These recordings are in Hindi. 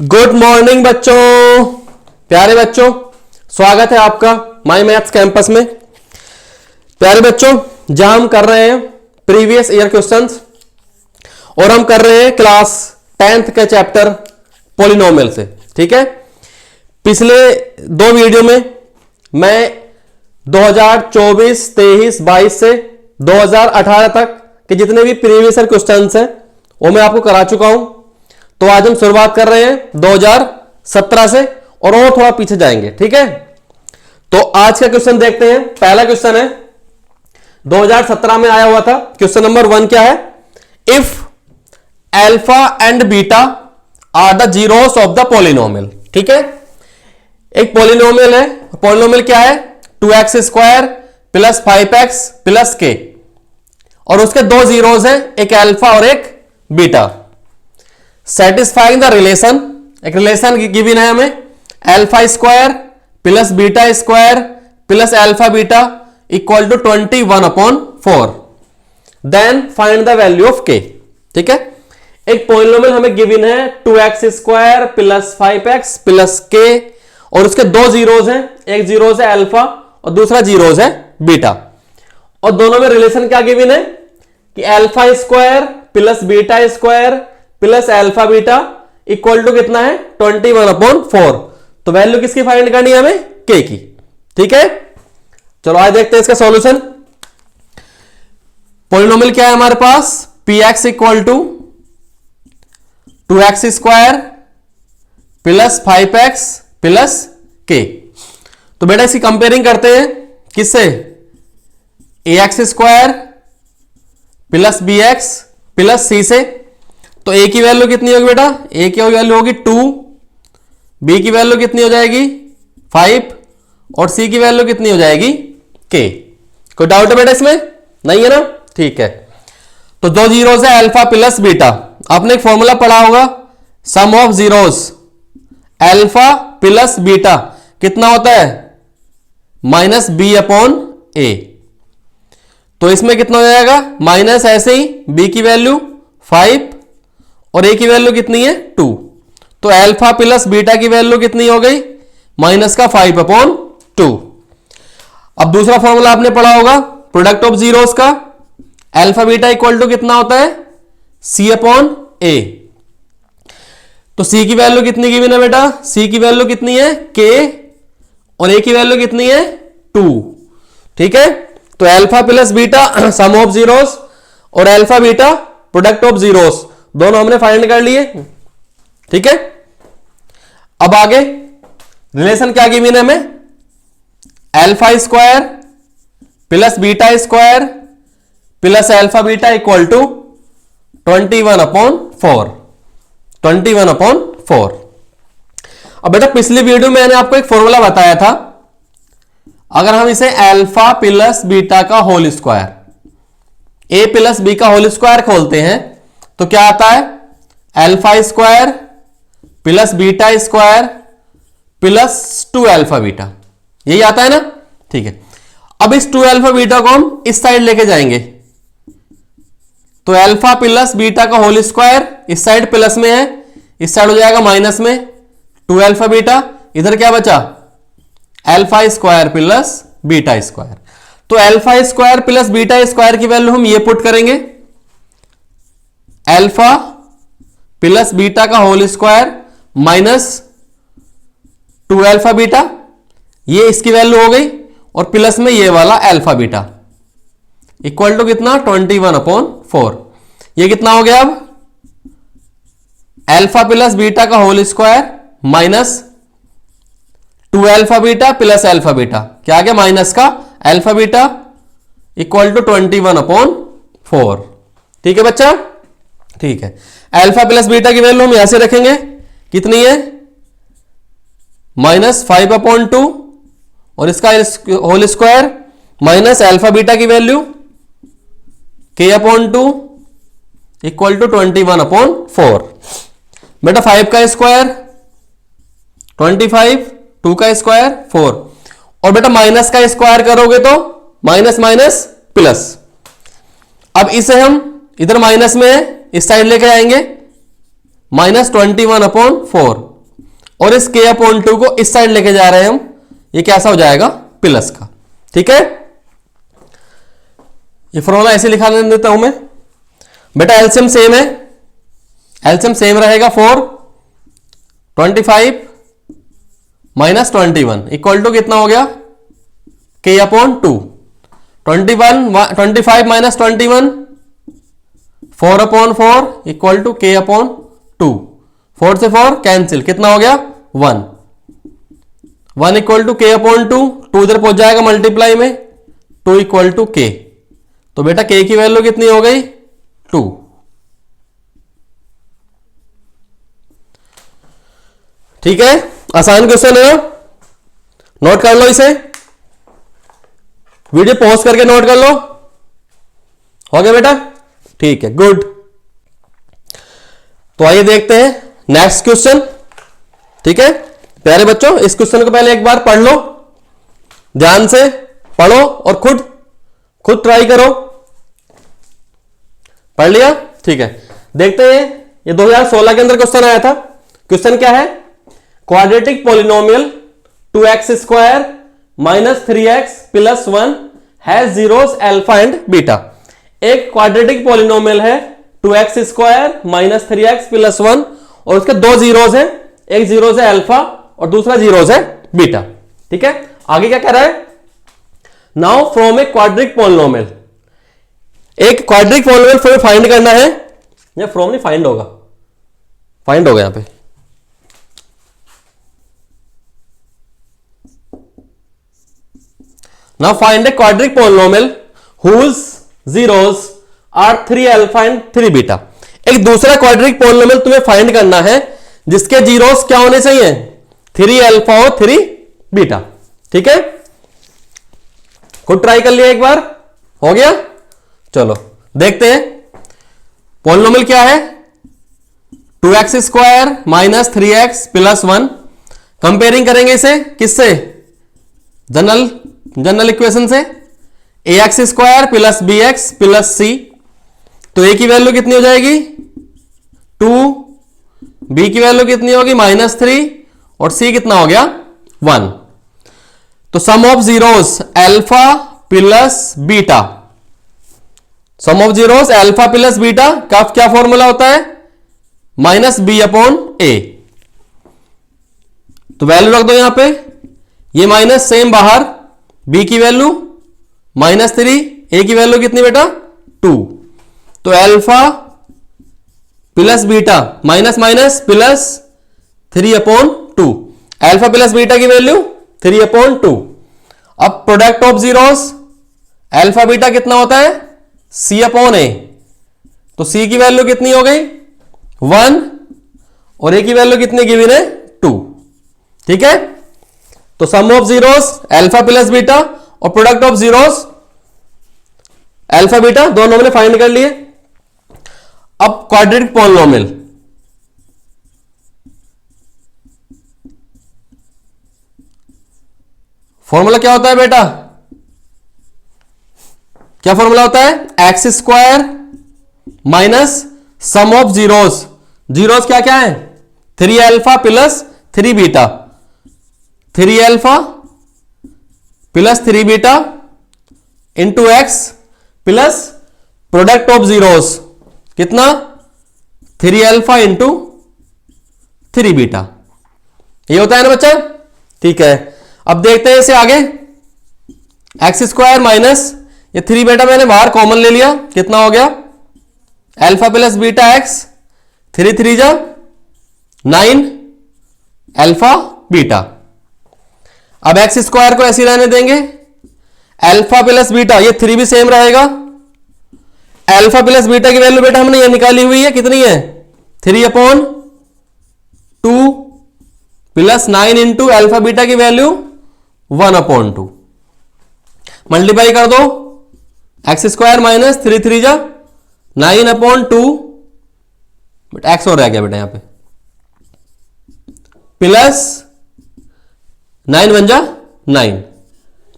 गुड मॉर्निंग बच्चों, प्यारे बच्चों, स्वागत है आपका माय मैथ्स कैंपस में। प्यारे बच्चों, जहां हम कर रहे हैं प्रीवियस ईयर क्वेश्चंस और हम कर रहे हैं क्लास 10th के चैप्टर पॉलिनोमियल से। ठीक है, पिछले दो वीडियो में मैं 2024, 23, 22 से 2018 तक के जितने भी प्रीवियस ईयर क्वेश्चंस हैं वो मैं आपको करा चुका हूं। तो आज हम शुरुआत कर रहे हैं 2017 से और थोड़ा पीछे जाएंगे। ठीक है, तो आज का क्वेश्चन देखते हैं। पहला क्वेश्चन है 2017 में आया हुआ था। क्वेश्चन नंबर 1 क्या है? If alpha and beta are the zeros of the polynomial. ठीक है, एक पॉलिनोमियल है। पॉलिनोमियल क्या है? 2x square plus 5x plus k और उसके दो जीरोस हैं, एक अल्फा और एक बीटा। सेटिस्फाइंग द रिलेशन, एक रिलेशन गिवन है हमें, alpha square plus beta square plus alpha beta equal to 21/4। Then find the value of k। ठीक है, एक पॉलिनोमियल हमें गिवन है 2x square plus 5x plus k और उसके दो जीरोस हैं, एक जीरोस है अल्फा और दूसरा जीरोस है बीटा। और दोनों में रिलेशन क्या गिवन है कि alpha square plus beta square plus alpha beta equal to कितना है? 21/4। तो वैल्यू किसकी फाइंड करनी है हमें? k की। ठीक है, चलो आज देखते हैं इसका सॉल्यूशन। पॉलिनोमियल क्या है हमारे पास? px equal to 2x square plus 5x plus k। तो बेटा इसकी कंपेयरिंग करते हैं किससे? ax square plus bx plus c से। तो a की वैल्यू कितनी होगी बेटा? a की वैल्यू होगी 2, b की वैल्यू कितनी हो जाएगी? 5 और c की वैल्यू कितनी हो जाएगी? k। कोई डाउट है बेटा इसमें? नहीं है ना? ठीक है, तो दो जीरोस है अल्फा प्लस बीटा। आपने एक फॉर्मूला पढ़ा होगा, sum of zeros alpha plus beta कितना होता है? -b/a। तो इसमें कितना हो जाएगा? माइनस ऐसे ही b की वैल्यू 5 और a की वैल्यू कितनी है? 2। तो अल्फा प्लस बीटा की वैल्यू कितनी हो गई? -5/2। अब दूसरा फॉर्मूला आपने पढ़ा होगा प्रोडक्ट ऑफ जीरोस का, अल्फा बीटा इक्वल टू कितना होता है? c/a। तो c की वैल्यू कितनी गिवन है बेटा? c की वैल्यू कितनी है? k और a की वैल्यू कितनी है? 2। ठीक है, तो alpha plus beta sum of zeros और alpha beta product of zeros दोनों हमने फाइंड कर लिए। ठीक है, अब आगे रिलेशन क्या गिवन है हमें? Alpha square plus beta square plus alpha beta equal to 21/4। 21/4। अब बेटा पिछली वीडियो में मैंने आपको एक फॉर्मूला बताया था, अगर हम इसे अल्फा प्लस बीटा का whole square, a plus B का होल स्क्वायर खोलते हैं तो क्या आता है? Alpha square plus beta square plus 2 alpha beta, यही आता है ना? ठीक है, अब इस 2 अल्फा बीटा को हम इस साइड लेके जाएंगे तो अल्फा प्लस बीटा का होल स्क्वायर इस साइड प्लस में है, इस साइड हो जाएगा माइनस में 2 अल्फा बीटा। इधर क्या बचा? Alpha square plus beta square. तो alpha square plus beta square की वैल्यू हम ये पुट करेंगे, अल्फा प्लस बीटा का whole square minus 2 alpha beta, ये इसकी वैल्यू हो गई, और प्लस में ये वाला अल्फा बीटा इक्वल टू कितना? 21/4। ये कितना हो गया? अब अल्फा प्लस बीटा का whole square minus 2 alpha beta plus alpha beta, क्या आ गया? माइनस का अल्फा बीटा इक्वल टू 21/4। ठीक है बच्चा? ठीक है, अल्फा प्लस बीटा की वैल्यू हम यहां से रखेंगे, कितनी है? -5/2 और इसका whole square minus alpha beta की वैल्यू k/2 इक्वल टू 21/4। बेटा 5 का स्क्वायर 25, 2 का स्क्वायर 4, और बेटा माइनस का स्क्वायर करोगे तो माइनस माइनस प्लस। अब इसे हम इधर माइनस में है, इस साइड लेके आएंगे, -21/4 और इस k अपॉन 2 को इस साइड लेके जा रहे हैं हम, ये कैसा हो जाएगा, प्लस का। ठीक है, ये फॉर्मूला ऐसे लिखा देता हूं मैं बेटा। एलसीएम सेम है, एलसीएम सेम रहेगा। 4 25 माइनस 21 इक्वल टू कितना हो गया, k upon 2। 25 minus 21 4 upon 4 equal to k upon 2। 4 से 4 कैंसिल, कितना हो गया 1। 1 इक्वल टू k अपॉन 2, 2 इधर पहुंच जाएगा मल्टीप्लाई में, 2 इक्वल टू k। तो बेटा k की वैल्यू कितनी हो गई, 2। ठीक है, आसान क्वेश्चन है, नोट कर लो इसे, वीडियो पॉज करके नोट कर लो। हो गया बेटा, ठीक है, गुड। तो आइए देखते हैं नेक्स्ट क्वेश्चन। ठीक है प्यारे बच्चों, इस क्वेश्चन को पहले एक बार पढ़ लो, ध्यान से पढ़ो और खुद ट्राई करो। पढ़ लिया, ठीक है। देखते हैं, ये 2016 के अंदर क्वेश्चन आया था। क्वेश्चन क्या है, quadratic polynomial 2x square minus 3x plus 1 has zeros alpha and beta. एक क्वाड्रेटिक पॉलिनोमियल है 2x square minus 3x plus 1 और उसके दो जीरोस हैं, एक जीरोस है अल्फा और दूसरा जीरोस है बीटा। ठीक है, आगे क्या कह रहा है, now from A quadric polynomial, एक क्वाड्रिक पॉलिनोमियल फाइंड करना है, या फ्रॉम नहीं फाइंड होगा, फाइंड होगा यहां पे। Now find a quadric polynomial whose zeros are 3 alpha and 3 beta। एक दूसरा क्वाड्रिक पॉलिनोमियल तुम्हें फाइंड करना है जिसके जीरोस क्या होने चाहिए, 3 अल्फा और 3 बीटा। ठीक है, खुद ट्राई कर लिया एक बार, हो गया। चलो देखते हैं, पॉलिनोमियल क्या है, 2x square minus 3x plus 1। Comparing करेंगे इसे किससे, जनरल इक्वेशन से, ax square plus bx plus c। तो a की वैल्यू कितनी हो जाएगी 2, b की वैल्यू कितनी होगी -3 और c कितना हो गया 1। तो sum of zeros alpha plus beta, sum of zeros alpha plus beta का क्या फॉर्मूला होता है, -b अपॉन a। तो वैल्यू रख दो यहां पे, ये माइनस सेम बाहर, b की वैल्यू -3, a की वैल्यू कितनी बेटा 2। तो alpha plus beta minus minus plus 3 upon 2, alpha plus beta की वैल्यू 3 अपॉन 2। अब product of zeros alpha beta कितना होता है c अपॉन a। तो c की वैल्यू कितनी हो गई 1 और a की वैल्यू कितनी गिवन है 2। ठीक है, तो sum of zeros alpha plus beta और product of zeros alpha beta दोनों हमने फाइंड कर लिए। अब क्वाड्रेटिक पॉलिनोमियल, फॉर्मूला क्या होता है बेटा, क्या फॉर्मूला होता है, X square minus sum of zeros, zeros क्या क्या है 3 alpha plus 3 beta, 3 alpha plus 3 beta into x plus product of zeros कितना 3 अल्फा इंटू 3 बीटा, ये होता है ना बच्चा। ठीक है, अब देखते हैं इसे आगे, एक्स स्क्वायर माइनस ये 3 बीटा मैंने बाहर कॉमन ले लिया, कितना हो गया अल्फा प्लस बीटा एक्स, 3 3 जा 9 अल्फा बीटा। अब एक्स स्क्वायर को ऐसे रहने देंगे, अल्फा प्लस बीटा ये 3 भी सेम रहेगा, अल्फा प्लस बीटा की वैल्यू बेटा हमने ये निकाली हुई है, कितनी है 3 upon 2 plus 9 into alpha beta की वैल्यू 1 अपॉन 2। मल्टीप्लाई कर दो, एक्स स्क्वायर माइनस 3 3 जा 9 अपॉन 2, बट एक्स और रह गया बेटा यहां पे, प्लस 9 1 जा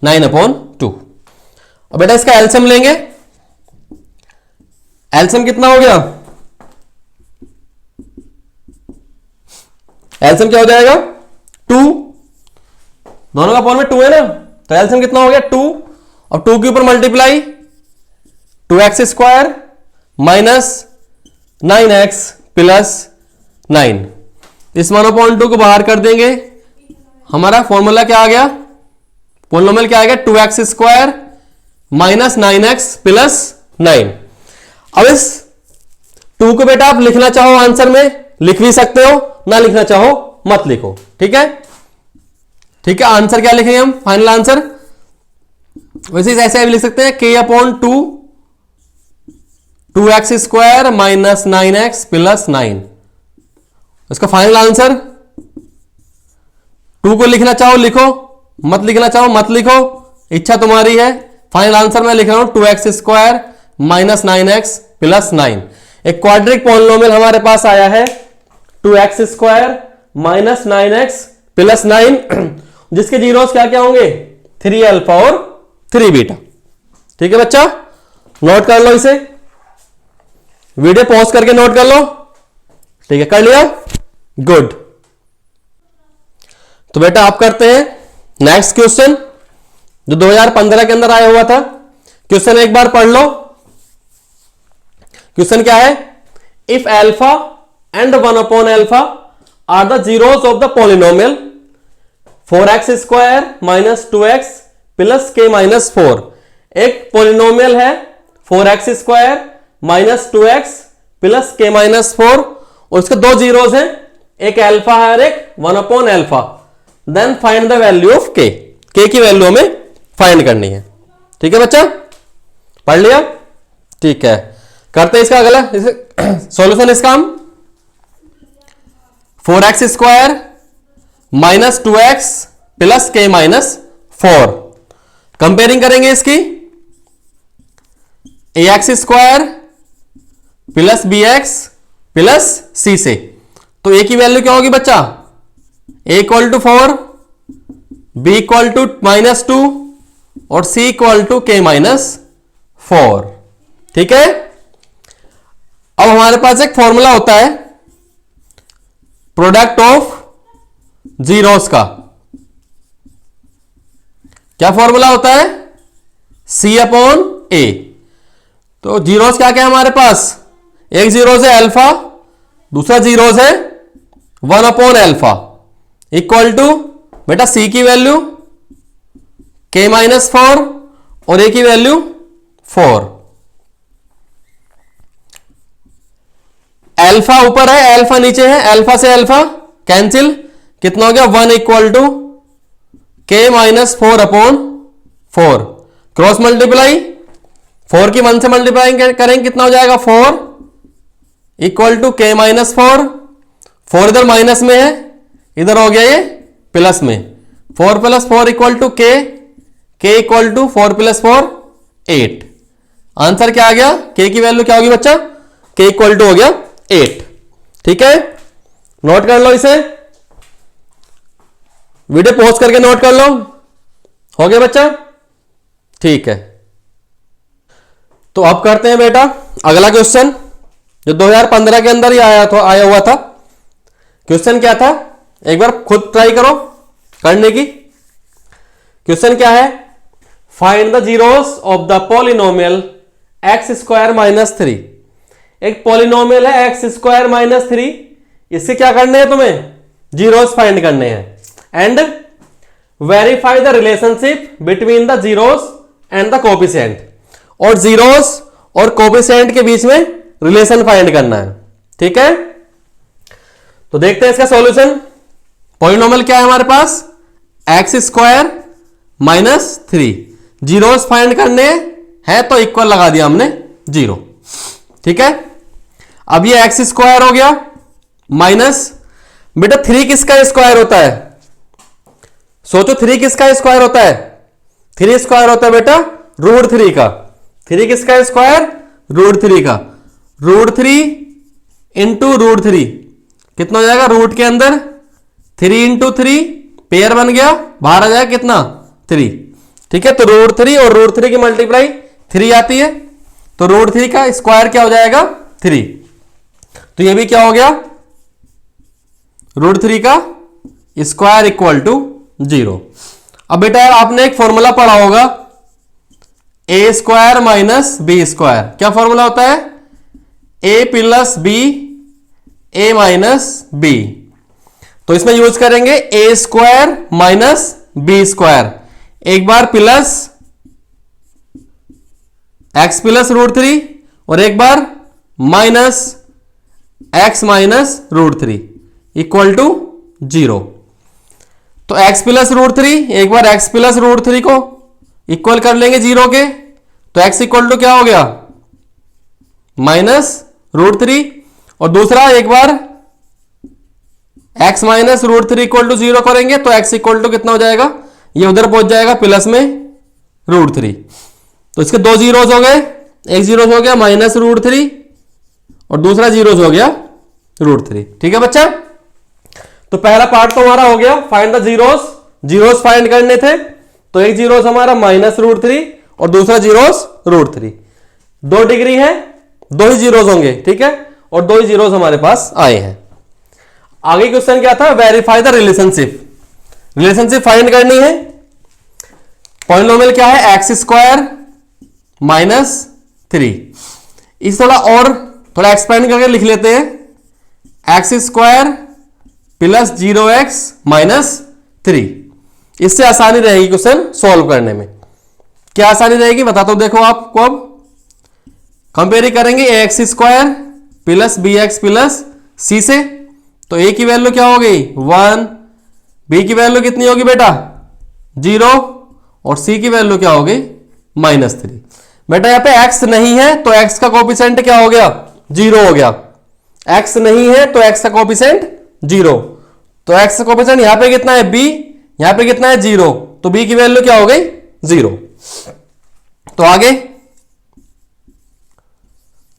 9 अपॉन 2। और बेटा इसका एलसीएम लेंगे, एलसीएम कितना हो गया, एलसीएम क्या हो जाएगा 2, दोनों का पोल में 2 है ना, तो एलसीएम कितना हो गया 2, और 2 के ऊपर multiply 2x² minus 9x plus 9। इस 1/2 को बाहर कर देंगे, हमारा फॉर्मूला क्या आ गया, पोलिनोमियल क्या आ गया 2x² माइनस 9x प्लस 9। अब इस 2 को बेटा आप लिखना चाहो आंसर में लिख भी सकते हो, ना लिखना चाहो मत लिखो, ठीक है। ठीक है, आंसर क्या लिखेंगे हम, फाइनल आंसर वैसे ऐसे भी लिख सकते हैं k/2 2x² minus 9x plus 9। इसका फाइनल आंसर 2 को लिखना चाहो लिखो, मत लिखना चाहो मत लिखो, इच्छा तुम्हारी है। फाइनल आंसर मैं लिख रहा हूं 2x² माइनस 9x प्लस 9। एक क्वाड्रिक पॉलिनोमियल हमारे पास आया है 2x² माइनस 9x प्लस 9, जिसके जीरोस क्या क्या होंगे 3 अल्फा और 3 बीटा। ठीक है बच्चा, नोट कर लो इसे, वीडियो पॉज करके नोट कर लो। ठीक है, कर लिया, गुड। तो बेटा आप करते हैं नेक्स्ट क्वेश्चन जो 2015 के अंदर आया हुआ था। क्वेश्चन एक बार पढ़ लो। क्वेश्चन क्या है, if alpha and 1/α are the zeros of the polynomial 4x² minus 2x plus k minus 4। एक पॉलिनोमियल है 4x² minus 2x plus k minus 4 और इसके दो जीरोस हैं, एक अल्फा है और एक 1/α। Then find the value of k की वैल्यू हमें फाइंड करनी है। ठीक है बच्चा, पढ़ लिया। ठीक है, करते हैं इसका अगला सॉल्यूशन। इसका हम 4x² minus 2x plus k minus 4 comparing करेंगे इसकी ax² plus bx plus c से। तो a की वैल्यू क्या होगी बच्चा, a equal to 4, b equal to -2 और c equal to k minus 4। ठीक है, अब हमारे पास एक फॉर्मूला होता है प्रोडक्ट ऑफ जीरोस का। क्या फॉर्मूला होता है, c/a। तो जीरोस क्या क्या है हमारे पास, एक जीरोस है अल्फा, दूसरा जीरोस है 1/α इक्वल टू बेटा c की वैल्यू k माइनस 4 और a की वैल्यू 4। अल्फा ऊपर है अल्फा नीचे है, अल्फा से अल्फा कैंसिल, कितना हो गया 1 equal to k minus 4/4। Cross multiply 4 की 1 से मल्टीप्लाई करेंगे, कितना हो जाएगा 4 इक्वल टू k माइनस 4। 4 इधर माइनस में है, इधर हो गया ये प्लस में, 4 plus 4 equal to k equal to 4 plus 4 8। Answer क्या आ गया, k की वैल्यू क्या होगी बच्चा, k इक्वल टू हो गया 8। ठीक है, नोट कर लो इसे, वीडियो पॉज करके नोट कर लो। हो गया बच्चा, ठीक है। तो अब करते हैं बेटा अगला क्वेश्चन जो 2015 के अंदर ही आया हुआ था। क्वेश्चन क्या था, एक बार खुद ट्राई करो करने की। क्वेश्चन क्या है, find the zeros of the polynomial x² minus 3। एक पॉलिनोमियल है x² माइनस 3, इससे क्या करने हैं तुम्हें, जीरोस फाइंड करने हैं। And verify the relationship between the zeros and the coefficient. और जीरोस और कोफिशिएंट के बीच में रिलेशन फाइंड करना है। ठीक है, तो देखते हैं इसका सॉल्यूशन। पॉलिनोमियल क्या है हमारे पास, x² माइनस 3। जीरोस फाइंड करने हैं तो इक्वल लगा दिया हमने 0। ठीक है, अब ये x² हो गया माइनस, बेटा 3 किसका स्क्वायर होता है, सोचो 3 किसका स्क्वायर होता है, 3 स्क्वायर होता है बेटा √3 का। 3 किसका स्क्वायर, √3 का। √3 इंटू √3 कितना हो जाएगा, रूट के अंदर 3 इंटू 3 पेयर बन गया, बाहर आ जाएगा कितना 3। ठीक है, तो √3 और √3 की मल्टीप्लाई 3 आती है, तो √3 का स्क्वायर क्या हो जाएगा 3। तो ये भी क्या हो गया, √3 का स्क्वायर इक्वल टू 0। अब बेटा यार आपने एक फॉर्मूला पढ़ा होगा, A square minus B square. क्या फॉर्मूला होता है? A plus B A minus B. तो इसमें यूज करेंगे A square minus B square, एक बार प्लस एक्स प्लस रूट 3 और एक बार minus X minus root 3 equal to 0। तो x प्लस रूट 3 एक बार x प्लस रूट 3 को इक्वल कर लेंगे 0 के, तो x इक्वल टू क्या हो गया? Minus root 3। और दूसरा एक बार x minus root 3 equal to 0 करेंगे तो x इक्वल टू कितना हो जाएगा? ये उधर पहुंच जाएगा प्लस में रूट 3। तो इसके दो जीरोस हो गए, एक जीरोस हो गया माइनस रूट 3 और दूसरा जीरोस हो गया रूट 3। ठीक है बच्चा, तो पहला पार्ट तो हमारा हो गया, find the zeros. Zeros find करने थे, तो एक जीरोस हमारा माइनस रूट 3 और दूसरा जीरोस रूट 3। 2 डिग्री है, 2 ही जीरोस होंगे, ठीक है, और 2 ही जीरोस हमारे पास आए हैं। आगे क्वेश्चन क्या था? Verify the relationship. Relationship find करनी है। पॉलिनोमियल क्या है? X square minus 3। इस थोड़ा एक्सपेंड करके लिख लेते हैं, x square plus 0x minus 3। इससे आसानी रहेगी क्वेश्चन सॉल्व करने में। क्या आसानी रहेगी बताता हूं, देखो आपको। अब कंपेयर करेंगे x square plus b x plus c से, तो ए की वैल्यू क्या हो गई? 1। बी की वैल्यू कितनी होगी बेटा? 0। और सी की वैल्यू क्या हो गई? -3। बेटा यहां पे x नहीं है तो x का कोफिशिएंट क्या हो गया? 0 हो गया। x नहीं है तो x का कोफिशिएंट 0, तो x का कोफिशिएंट यहां पे कितना है? b। यहां पे कितना है? 0, तो b की वैल्यू क्या हो गई? 0। तो आगे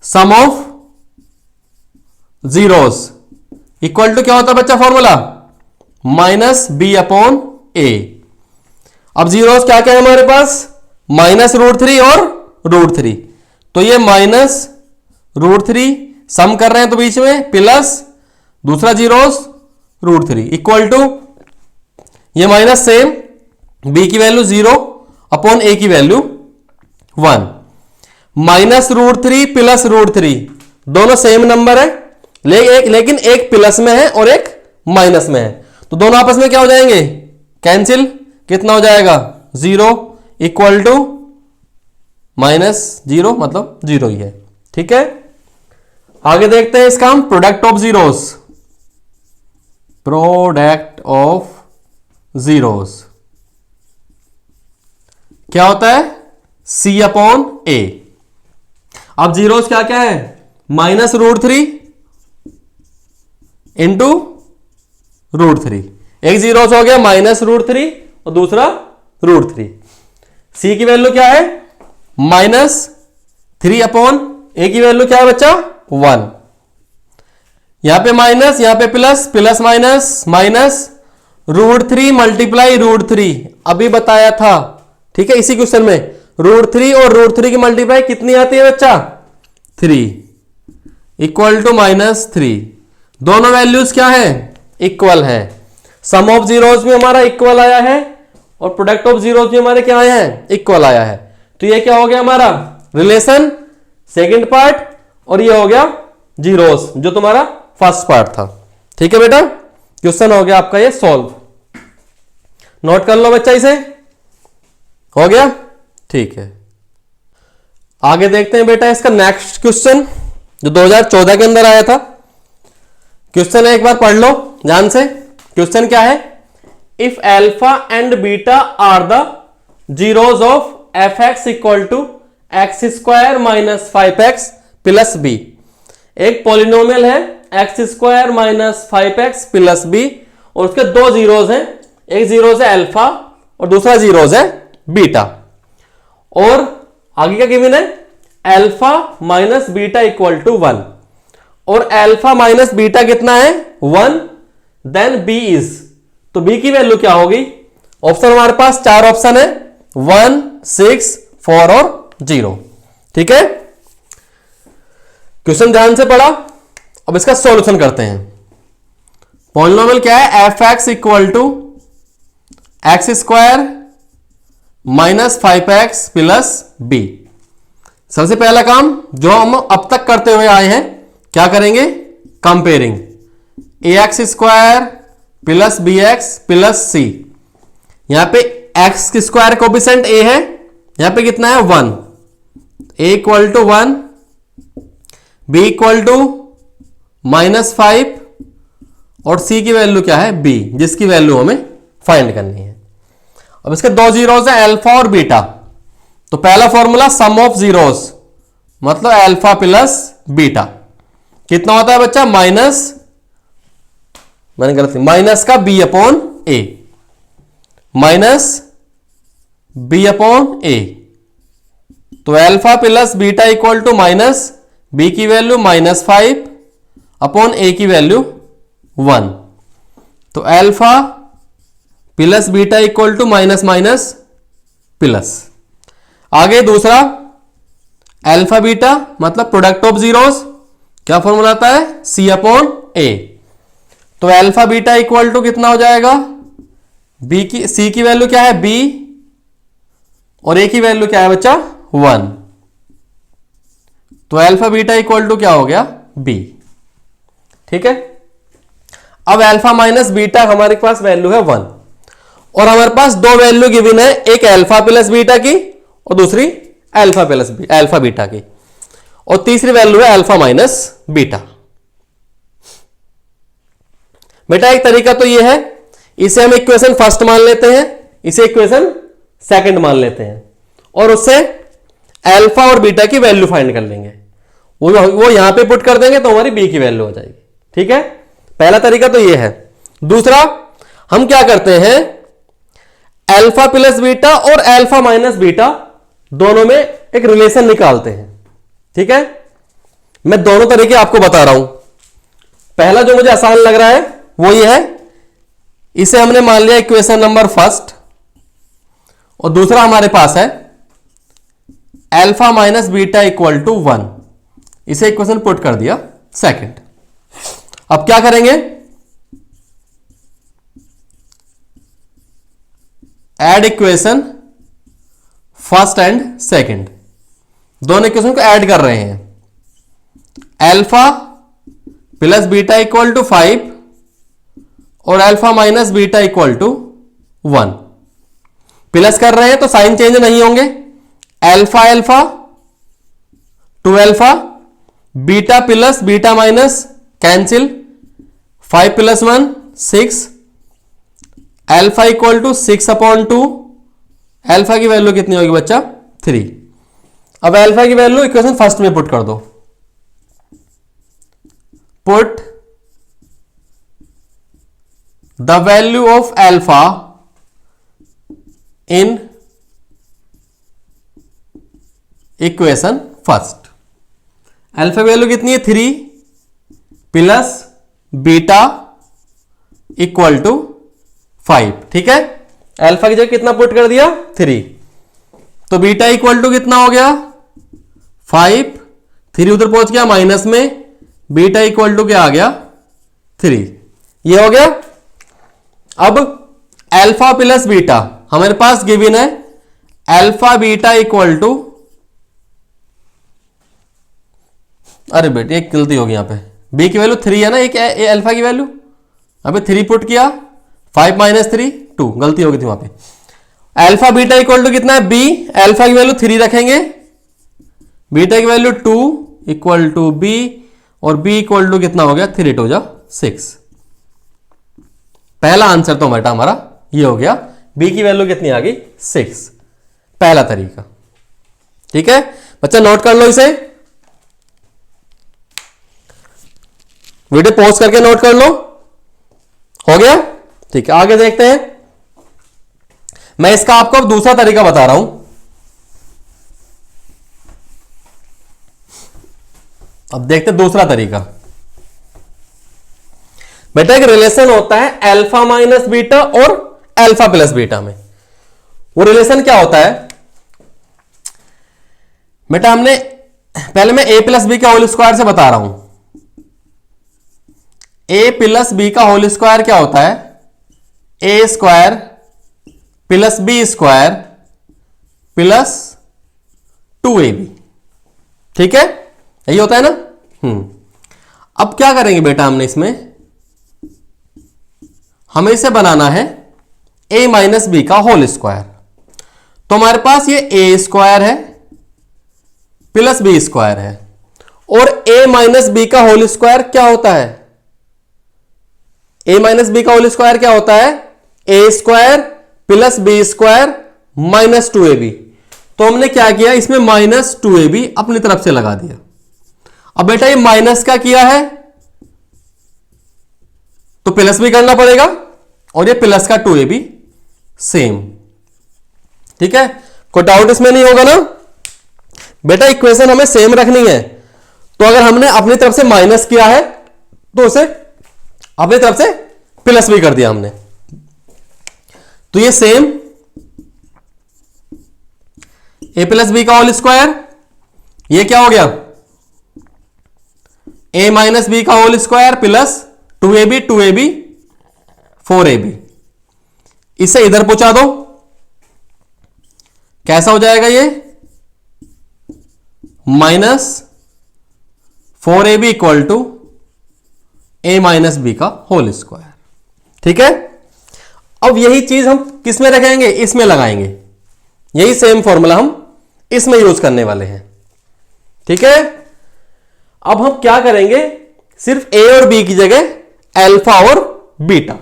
सम ऑफ जीरोस इक्वल टू क्या होता है बच्चा formula? Minus B upon A. अब जीरोस क्या क्या है हमारे पास? माइनस रूट 3 और रूट 3। तो ये माइनस रूट 3 सम कर रहे हैं तो बीच में प्लस दूसरा जीरोस रूट 3 इक्वल टू ये माइनस सेम, बी की वैल्यू 0 अपॉन ए की value 1। Minus root 3 plus root 3 दोनों सेम नंबर है, लेकिन एक प्लस में है और एक माइनस में है, तो दोनों आपस में क्या हो जाएंगे? कैंसिल। कितना हो जाएगा? 0 इक्वल टू -0, मतलब 0 ही है। ठीक है, आगे देखते हैं इसका हम product of zeros. Product of zeros क्या होता है? c upon A. अब जीरोस क्या क्या है? Minus root 3 into root 3। एक जीरोस हो गया माइनस रूट 3 और दूसरा रूट 3। c की वैल्यू क्या है? -3 अपॉन ए की वैल्यू क्या है बच्चा? 1। यहां पे माइनस, यहां पे plus, plus minus minus, root 3 multiply root 3 अभी बताया था। ठीक है, इसी क्वेश्चन में रूट 3 और रूट 3 की मल्टीप्लाई कितनी आती है बच्चा? 3 इक्वल टू -3। दोनों वैल्यूज क्या है? इक्वल है। सम ऑफ जीरोस भी हमारा इक्वल आया है और प्रोडक्ट ऑफ जीरोस भी हमारे क्या आए हैं? इक्वल आया है। तो ये क्या हो गया हमारा? रिलेशन सेकंड पार्ट, और ये हो गया जीरोस जो तुम्हारा फर्स्ट पार्ट था। ठीक है बेटा, क्वेश्चन हो गया आपका ये सॉल्व। नोट कर लो बच्चा, इसे हो गया। ठीक है, आगे देखते हैं बेटा इसका नेक्स्ट क्वेश्चन जो 2014 के अंदर आया था। क्वेश्चन एक बार पढ़ लो ध्यान से। क्वेश्चन क्या है? If alpha and beta are the zeros of F X equal to X square minus 5x plus B. एक पॉलिनोमियल है X square minus 5x plus B और उसके दो जीरोस हैं, एक जीरोस है अल्फा और दूसरा जीरोस है बीटा। और आगे क्या गिवन है? Alpha minus beta equal to 1 और अल्फा माइनस बीटा कितना है? 1। देन बी इज, तो बी की वैल्यू क्या होगी? ऑप्शन हमारे पास 4 ऑप्शन है, 1, 6, 4 और 0। ठीक है, क्वेश्चन ध्यान से पढ़ा। अब इसका सॉल्यूशन करते हैं। पॉलिनोमियल क्या है, F X equal to X square minus 5x plus B. सबसे पहला काम जो हम अब तक करते हुए आए हैं, क्या करेंगे, comparing a x square plus b x plus c. यहां पे एक्स स्क्वायर कोफिशिएंट ए है, यहां पे कितना है 1, a equal to 1, b equal to -5 और सी की वैल्यू क्या है बी, जिसकी वैल्यू हमें फाइंड करनी है। अब इसके दो जीरोस है अल्फा और बीटा, तो पहला फॉर्मूला सम ऑफ जीरोस मतलब अल्फा प्लस बीटा कितना होता है बच्चा, मैंने गलत माइनस का B upon A, minus B upon A. तो alpha plus beta equal to minus B की वैल्यू -5 अपॉन ए की वैल्यू 1। तो alpha plus beta equal to minus minus plus. आगे दूसरा अल्फा बीटा मतलब प्रोडक्ट ऑफ जीरोस, क्या फॉर्मूला आता है, सी अपॉन ए। तो अल्फा बीटा इक्वल टू कितना हो जाएगा, बी की सी की वैल्यू क्या है बी और ए की वैल्यू क्या है बच्चा 1। तो अल्फा बीटा इक्वल टू क्या हो गया बी। ठीक है, अब अल्फा माइनस बीटा हमारे पास वैल्यू है 1 और हमारे पास दो वैल्यू गिवन है, एक अल्फा प्लस बीटा की और दूसरी अल्फा बीटा की, और तीसरी वैल्यू है अल्फा माइनस बीटा। बेटा एक तरीका तो ये है, इसे हम इक्वेशन फर्स्ट मान लेते हैं, इसे इक्वेशन सेकंड मान लेते हैं और उससे अल्फा और बीटा की वैल्यू फाइंड कर लेंगे, वो यहां पे पुट कर देंगे तो हमारी बी की वैल्यू हो जाएगी। ठीक है, पहला तरीका तो ये है। दूसरा हम क्या करते हैं, अल्फा प्लस बीटा और अल्फा माइनस बीटा दोनों में एक रिलेशन निकालते हैं। ठीक है, मैं दोनों तरीके आपको बता रहा हूं। पहला जो मुझे आसान लग रहा है वो ये है, इसे हमने मान लिया इक्वेशन नंबर फर्स्ट और दूसरा हमारे पास है alpha minus beta equal to 1, इसे इक्वेशन पुट कर दिया सेकंड। अब क्या करेंगे, add equation first and second, दोनों इक्वेशन को ऐड कर रहे हैं। Alpha plus beta equal to 5 और alpha minus beta equal to 1, plus कर रहे हैं तो साइन चेंज नहीं होंगे। Alpha alpha 2 alpha, beta plus beta minus cancel, 5 plus 1 6, alpha equal to 6 upon 2, alpha की वैल्यू कितनी होगी बच्चा 3। अब अल्फा की वैल्यू इक्वेशन फर्स्ट में पुट कर दो, put the value of alpha in equation first. Alpha value कितनी है 3 प्लस बीटा इक्वल टू 5। ठीक है, अल्फा की जगह कितना पुट कर दिया 3, तो बीटा इक्वल टू कितना हो गया 5, 3 उधर पहुंच गया माइनस में, बीटा इक्वल टू क्या आ गया 3, ये हो गया। अब अल्फा प्लस बीटा हमारे पास गिवन है, अल्फा बीटा इक्वल टू, अरे बेटे एक गलती होगी यहां पे, बी की वैल्यू 3 है ना, एक अल्फा की वैल्यू, अबे 3 पुट किया, 5 माइनस 3 2, गलती होगी थी वहां पे। अल्फा बीटा इक्वल टू कितना है बी, अल्फा की वैल्यू 3 रखेंगे, बीटा की वैल्यू 2 इक्वल टू बी और बी इक्वल टू कितना हो गया 3 2 6। पहला आंसर तो बेटा हमारा ये हो गया, बी की वैल्यू कितनी आ गई 6, पहला तरीका। ठीक है बच्चा, नोट कर लो इसे, वीडियो पॉज करके नोट कर लो, हो गया। ठीक है, आगे देखते हैं। मैं इसका आपको अब दूसरा तरीका बता रहा हूं। अब देखते हैं दूसरा तरीका। बेटा एक रिलेशन होता है अल्फा माइनस बीटा और अल्फा प्लस बीटा में। वो रिलेशन क्या होता है बेटा, हमने पहले मैं ए प्लस बी का होल स्क्वायर से बता रहा हूं। ए प्लस बी का होल स्क्वायर क्या होता है? A square plus b square plus 2ab। ठीक है, यही होता है ना। अब क्या करेंगे बेटा, हमने इसमें हमें इसे बनाना है a माइनस बी का होल स्क्वायर। तो हमारे पास ये ए स्क्वायर है प्लस बी स्क्वायर है, और a माइनस बी का होल स्क्वायर क्या होता है? a माइनस बी का होल स्क्वायर क्या होता है? A square plus b square minus 2ab। तो हमने क्या किया, इसमें माइनस 2ab अपनी तरफ से लगा दिया। अब बेटा ये माइनस का किया है तो प्लस भी करना पड़ेगा, और ये प्लस का 2ab सेम। ठीक है, कोई डाउट इसमें नहीं होगा ना बेटा? इक्वेशन हमें सेम रखनी है। तो अगर हमने अपनी तरफ से माइनस किया है तो उसे अपनी तरफ से प्लस भी कर दिया हमने, तो ये सेम ए प्लस बी का होल स्क्वायर, ये क्या हो गया? ए माइनस बी का whole square plus 2ab 4ab। इसे इधर पहुंचा दो, कैसा हो जाएगा ये? Minus 4ab equal to A minus B का होल स्क्वायर। ठीक है, अब यही चीज हम किस में रखेंगे? इसमें लगाएंगे। यही सेम फॉर्मूला हम इसमें यूज करने वाले हैं। ठीक है, अब हम क्या करेंगे, सिर्फ ए और बी की जगह अल्फा और बीटा।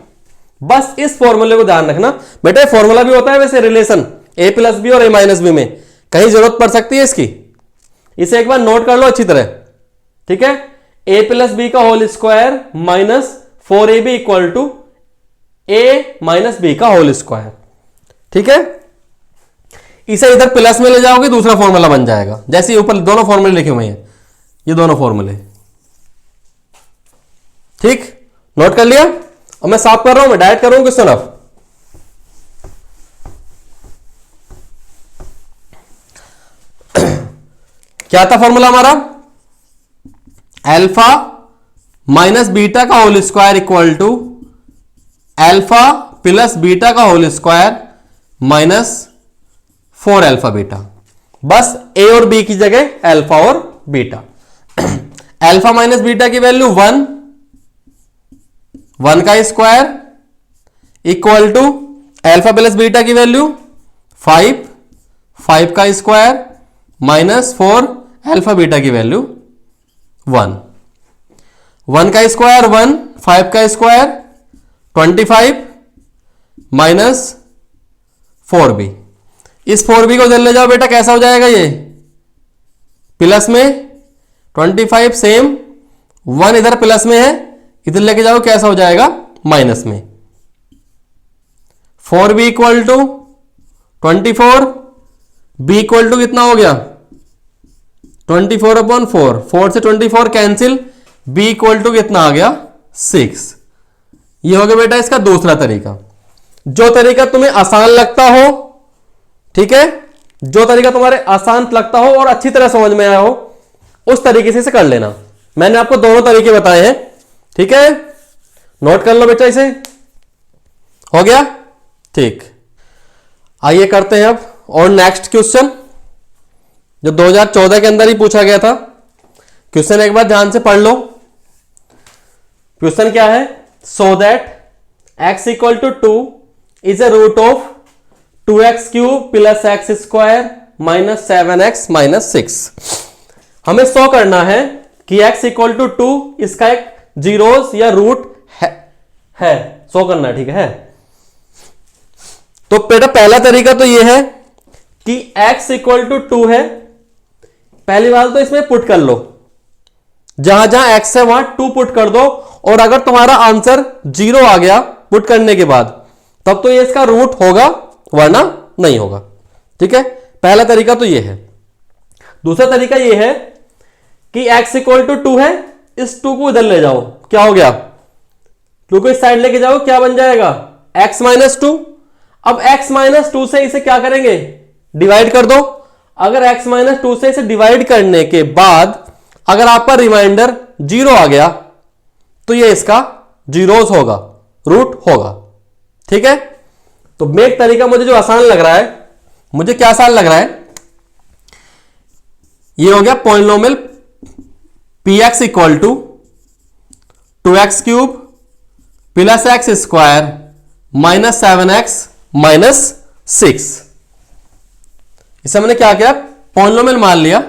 बस इस फॉर्मूले को ध्यान रखना बेटा। फॉर्मूला भी होता है वैसे रिलेशन ए प्लस बी और ए माइनस बी में, कहीं जरूरत पड़ सकती है इसकी, इसे एक बार नोट कर लो अच्छी तरह। ठीक है, ए प्लस बी का whole square minus 4ab equal to A minus B का होल स्क्वायर। ठीक है, इसे इधर प्लस में ले जाओगे, दूसरा फॉर्मूला बन जाएगा। जैसे ऊपर दोनों फॉर्मूले लिखे हुए हैं, ये दोनों फॉर्मूले। ठीक, नोट कर लिया। और मैं साफ कर रहा हूं, मैं डायरेक्ट कर रहा हूं क्वेश्चन। अब क्या था फॉर्मूला हमारा? अल्फा माइनस बीटा का whole square equal to alpha plus beta का whole square minus 4 alpha beta. बस ए और बी की जगह अल्फा और बीटा। अल्फा माइनस बीटा की वैल्यू 1 का square equal to alpha plus beta की वैल्यू 5 का स्क्वायर माइनस 4 अल्फा बीटा की वैल्यू 1 का स्क्वायर 1, 5 का स्क्वायर 25 माइनस 4b। इस 4b को इधर ले जाओ बेटा, कैसा हो जाएगा ये? प्लस में 25 सेम, 1 इधर प्लस में है, इधर लेके जाओ कैसा हो जाएगा? माइनस में। 4b equal to 24, b equal to कितना हो गया? 24/4, 4 से 24 कैंसिल, b इक्वल टू कितना आ गया? 6। ये हो गया बेटा इसका दूसरा तरीका। जो तरीका तुम्हें आसान लगता हो, ठीक है, जो तरीका तुम्हारे आसान लगता हो और अच्छी तरह समझ में आया हो, उस तरीके से इसे कर लेना। मैंने आपको दोनों तरीके बताए हैं। ठीक है, नोट कर लो बेटा इसे। हो गया? ठीक, आइए करते हैं अब और नेक्स्ट क्वेश्चन, जो 2014 के अंदर ही पूछा गया था। क्वेश्चन एक बार ध्यान से पढ़ लो। क्वेश्चन क्या है? So that x equal to 2 is a root of 2x cube plus x square minus 7x minus 6। हमें शो करना है कि x इक्वल टू 2 इसका एक जीरोस या रूट है शो करना है। ठीक है, तो बेटा पहला तरीका तो यह है कि x इक्वल टू 2 है। पहली बात तो इसमें पुट कर लो, जहां जहां x है वहां 2 पुट कर दो, और अगर तुम्हारा आंसर 0 आ गया पुट करने के बाद, तब तो ये इसका रूट होगा, वरना नहीं होगा। ठीक है, पहला तरीका तो ये है। दूसरा तरीका ये है कि x इक्वल टू 2 है, इस 2 को इधर ले जाओ, क्या हो गया? 2 को इस साइड लेके जाओ, क्या बन जाएगा? x minus 2। अब x माइनस 2 से इसे क्या करेंगे? डिवाइड कर दो। अगर x माइनस 2 से इसे डिवाइड करने के बाद अगर आपका रिमाइंडर 0 आ गया, तो ये इसका जीरोस होगा, रूट होगा। ठीक है, तो मेक तरीका मुझे जो आसान लग रहा है, मुझे क्या आसान लग रहा है, ये हो गया polynomial P x equal to 2x cube plus x square minus 7x minus 6। इसे मैंने क्या किया, पॉलिनोमियल मान लिया,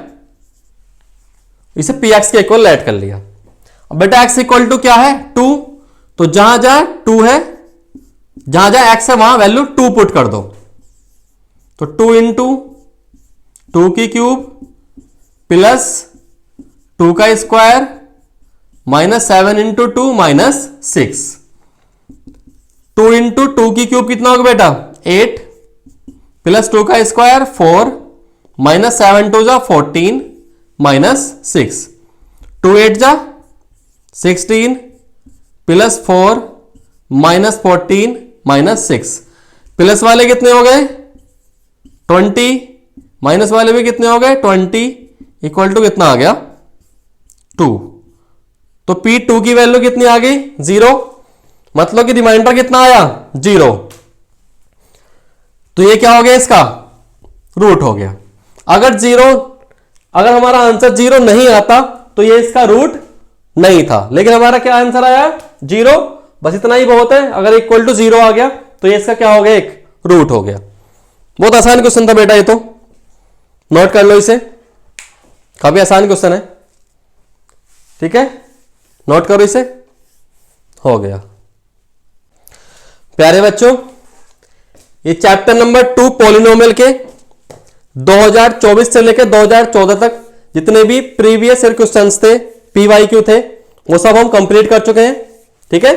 इसे पी एक्स के इक्वल ऐड कर लिया। अब बेटा x इक्वल टू क्या है, 2, तो जहां जहां 2 है, जहां जहां x है वहां वैल्यू 2 पुट कर दो। तो 2 इंटू 2 की क्यूब प्लस 2 का square minus 7 into 2 minus 6। 2 into 2 की क्यूब कितना होगा बेटा, 8 प्लस 2 का स्क्वायर 4 माइनस 7 2 जा 14 माइनस 6। 2 8 जा 16 प्लस 4 माइनस 14 माइनस 6। प्लस वाले कितने हो गए 20, माइनस वाले भी कितने हो गए 20, इक्वल टू कितना आ गया 2। तो P2 की वैल्यू कितनी आ गई 0, मतलब कि रिमाइंडर कितना आया 0। तो ये क्या हो गया, इसका रूट हो गया। अगर हमारा आंसर 0 नहीं आता तो ये इसका रूट नहीं था, लेकिन हमारा क्या आंसर आया 0, बस इतना ही बहुत है। अगर इक्वल टू 0 आ गया तो ये इसका क्या हो गया, एक रूट हो गया। बहुत आसान क्वेश्चन था बेटा, ये तो नोट कर लो इसे, काफी आसान क्वेश्चन है। ठीक है, नोट करो इसे, हो गया। प्यारे बच्चों, ये चैप्टर नंबर 2 पॉलिनोमियल के 2024 से लेकर 2014 तक जितने भी प्रीवियस ईयर क्वेश्चंस थे, पीवाईक्यू थे, वो सब हम कंप्लीट कर चुके हैं। ठीक है,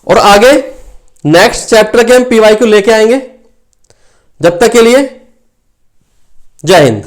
और आगे नेक्स्ट चैप्टर के हम पीवाईक्यू लेके आएंगे। जब तक के लिए जय हिंद।